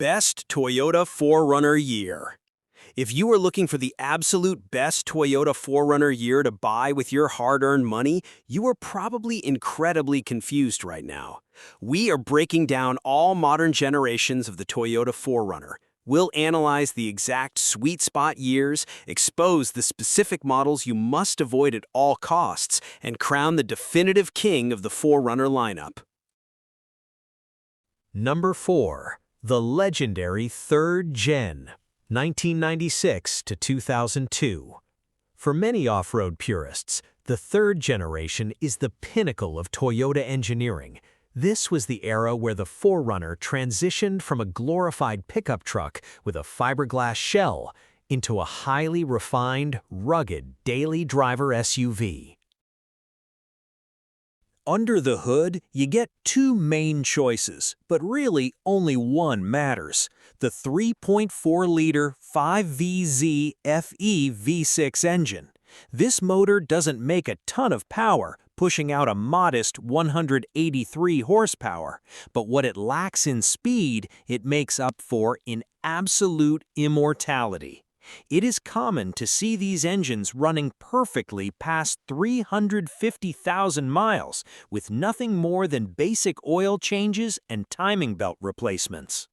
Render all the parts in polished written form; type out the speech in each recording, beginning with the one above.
Best Toyota 4Runner Year. If you are looking for the absolute best Toyota 4Runner year to buy with your hard-earned money, you are probably incredibly confused right now. We are breaking down all modern generations of the Toyota 4Runner. We'll analyze the exact sweet spot years, expose the specific models you must avoid at all costs, and crown the definitive king of the 4Runner lineup. Number 4. The legendary 3rd Gen, 1996 to 2002. For many off-road purists, the 3rd generation is the pinnacle of Toyota engineering. This was the era where the 4Runner transitioned from a glorified pickup truck with a fiberglass shell into a highly refined, rugged, daily driver SUV. Under the hood, you get two main choices, but really only one matters: the 3.4-liter 5VZ FE V6 engine. This motor doesn't make a ton of power, pushing out a modest 183 horsepower, but what it lacks in speed, it makes up for in absolute immortality. It is common to see these engines running perfectly past 350,000 miles with nothing more than basic oil changes and timing belt replacements.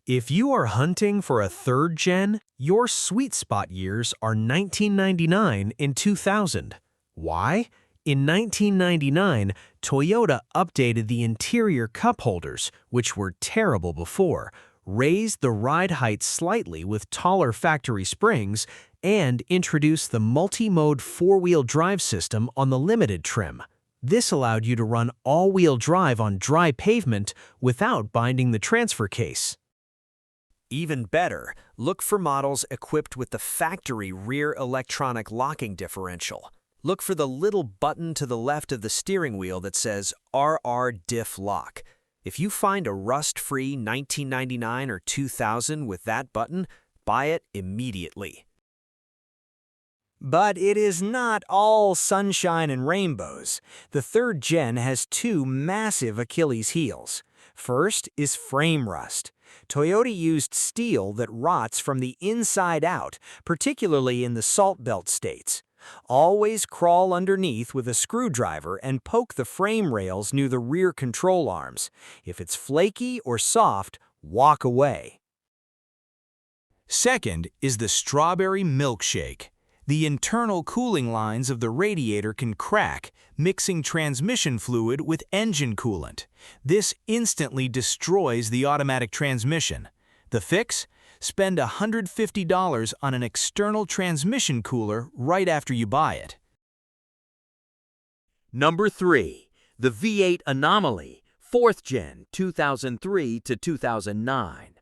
If you are hunting for a 3rd Gen, your sweet spot years are 1999 and 2000. Why? In 1999, Toyota updated the interior cup holders, which were terrible before, raised the ride height slightly with taller factory springs, and introduced the multi-mode 4-wheel drive system on the limited trim. This allowed you to run all-wheel drive on dry pavement without binding the transfer case. Even better, look for models equipped with the factory rear electronic locking differential. Look for the little button to the left of the steering wheel that says RR Diff Lock. If you find a rust-free 1999 or 2000 with that button, buy it immediately. But it is not all sunshine and rainbows. The 3rd Gen has two massive Achilles heels. First is frame rust. Toyota used steel that rots from the inside out, particularly in the Salt Belt states. Always crawl underneath with a screwdriver and poke the frame rails near the rear control arms. If it's flaky or soft, walk away. Second is the strawberry milkshake. The internal cooling lines of the radiator can crack, mixing transmission fluid with engine coolant. This instantly destroys the automatic transmission. The fix? Spend $150 on an external transmission cooler right after you buy it. Number 3. The V8 Anomaly, 4th Gen, 2003 to 2009.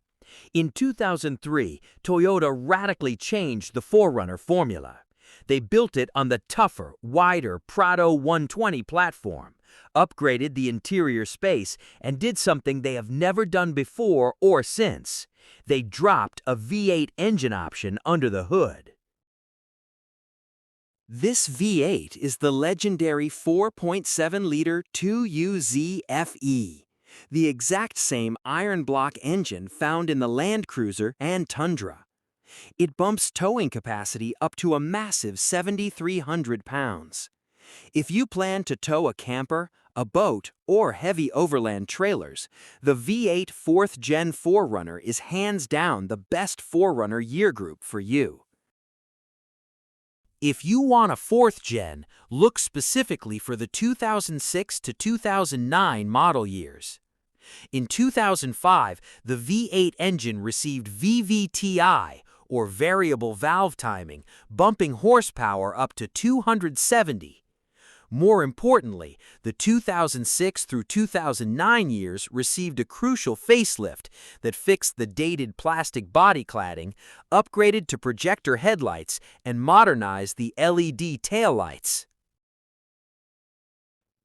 In 2003, Toyota radically changed the 4Runner formula. They built it on the tougher, wider Prado 120 platform, upgraded the interior space, and did something they have never done before or since. They dropped a V8 engine option under the hood. This V8 is the legendary 4.7-liter 2UZ FE, the exact same iron block engine found in the Land Cruiser and Tundra. It bumps towing capacity up to a massive 7,300 pounds. If you plan to tow a camper, a boat, or heavy overland trailers, the V8 4th Gen 4Runner is hands down the best 4Runner year group for you. If you want a 4th Gen, look specifically for the 2006 to 2009 model years. In 2005, the V8 engine received VVTi, or variable valve timing, bumping horsepower up to 270. More importantly, the 2006 through 2009 years received a crucial facelift that fixed the dated plastic body cladding, upgraded to projector headlights, and modernized the LED taillights.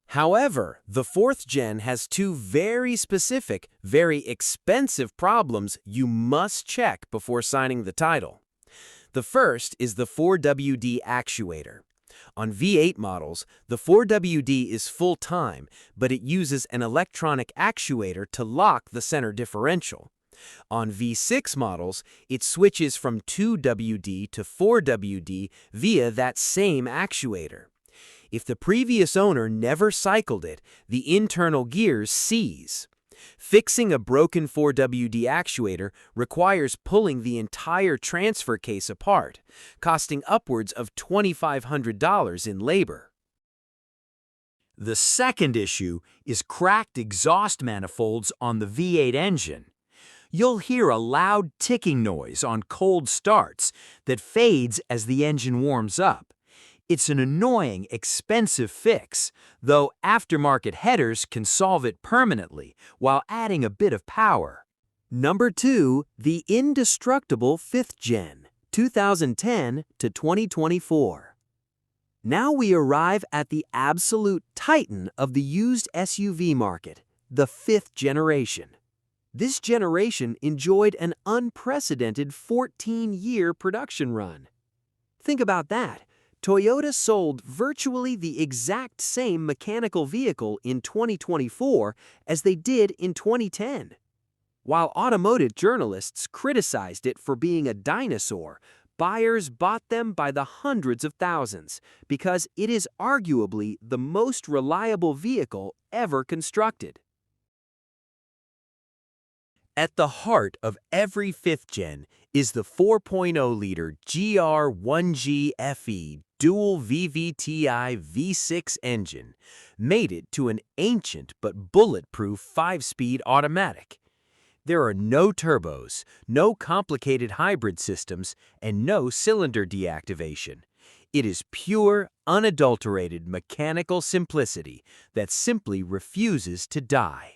However, the 4th Gen has two very specific, very expensive problems you must check before signing the title. The first is the 4WD actuator. On V8 models, the 4WD is full-time, but it uses an electronic actuator to lock the center differential. On V6 models, it switches from 2WD to 4WD via that same actuator. If the previous owner never cycled it, the internal gears seize. Fixing a broken 4WD actuator requires pulling the entire transfer case apart, costing upwards of $2,500 in labor. The second issue is cracked exhaust manifolds on the V8 engine. You'll hear a loud ticking noise on cold starts that fades as the engine warms up. It's an annoying, expensive fix, though aftermarket headers can solve it permanently while adding a bit of power. Number 2, the indestructible 5th Gen, 2010 to 2024. Now we arrive at the absolute titan of the used SUV market, the 5th generation. This generation enjoyed an unprecedented 14-year production run. Think about that. Toyota sold virtually the exact same mechanical vehicle in 2024 as they did in 2010. While automotive journalists criticized it for being a dinosaur, buyers bought them by the hundreds of thousands because it is arguably the most reliable vehicle ever constructed. At the heart of every 5th gen is the 4.0-liter GR1G FE dual VVTi V6 engine, mated to an ancient but bulletproof 5-speed automatic. There are no turbos, no complicated hybrid systems, and no cylinder deactivation. It is pure, unadulterated mechanical simplicity that simply refuses to die.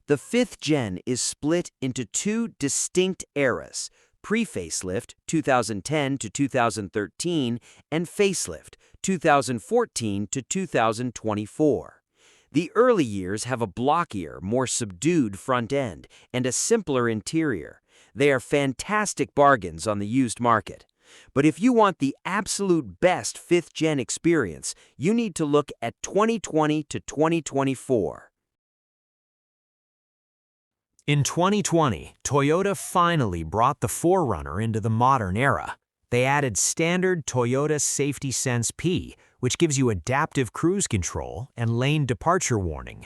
The 5th gen is split into two distinct eras, pre-facelift 2010 to 2013 and facelift 2014 to 2024. The early years have a blockier, more subdued front end and a simpler interior. They are fantastic bargains on the used market. But if you want the absolute best 5th gen experience, you need to look at 2020 to 2024. In 2020, Toyota finally brought the 4Runner into the modern era. They added standard Toyota Safety Sense P, which gives you adaptive cruise control and lane departure warning.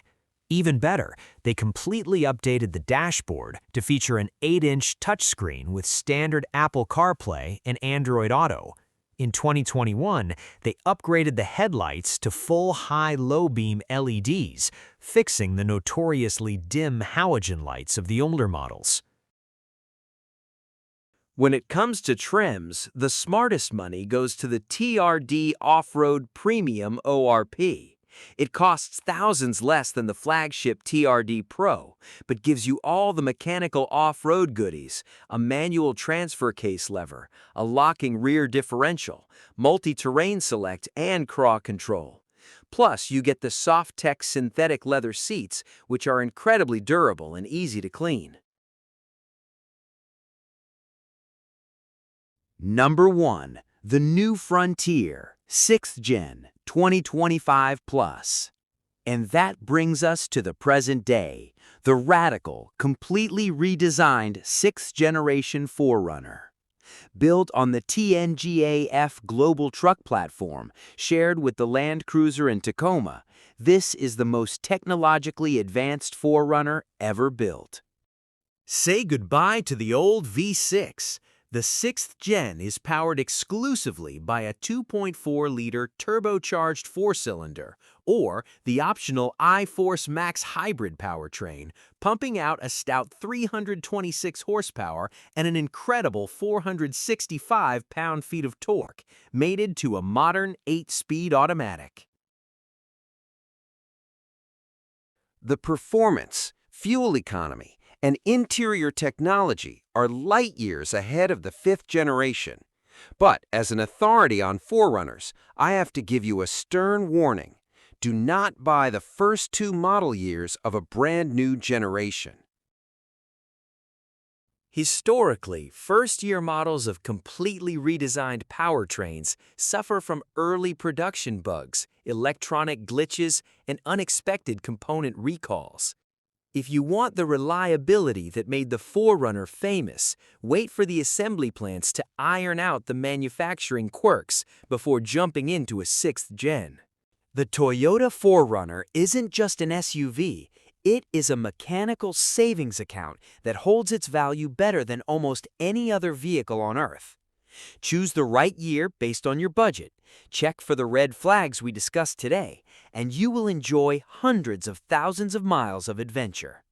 Even better, they completely updated the dashboard to feature an 8-inch touchscreen with standard Apple CarPlay and Android Auto. In 2021, they upgraded the headlights to full high-low beam LEDs, fixing the notoriously dim halogen lights of the older models. When it comes to trims, the smartest money goes to the TRD Off-Road Premium ORP. It costs thousands less than the flagship TRD Pro, but gives you all the mechanical off-road goodies: a manual transfer case lever, a locking rear differential, multi-terrain select, and craw control. Plus, you get the Soft-Tech synthetic leather seats, which are incredibly durable and easy to clean. Number 1. The New Frontier, 6th Gen, 2025 Plus. And that brings us to the present day, the radical, completely redesigned 6th generation 4Runner. Built on the TNGA-F global truck platform, shared with the Land Cruiser and Tacoma, this is the most technologically advanced 4Runner ever built. Say goodbye to the old V6. The 6th gen is powered exclusively by a 2.4-liter turbocharged 4-cylinder, or the optional iForce Max hybrid powertrain, pumping out a stout 326 horsepower and an incredible 465 pound-feet of torque, mated to a modern 8-speed automatic. The performance, fuel economy, and interior technology are light years ahead of the 5th generation. But as an authority on 4Runners, I have to give you a stern warning. Do not buy the first 2 model years of a brand new generation. Historically, first-year models of completely redesigned powertrains suffer from early production bugs, electronic glitches, and unexpected component recalls. If you want the reliability that made the 4Runner famous, wait for the assembly plants to iron out the manufacturing quirks before jumping into a 6th gen. The Toyota 4Runner isn't just an SUV, it is a mechanical savings account that holds its value better than almost any other vehicle on Earth. Choose the right year based on your budget, check for the red flags we discussed today, and you will enjoy hundreds of thousands of miles of adventure.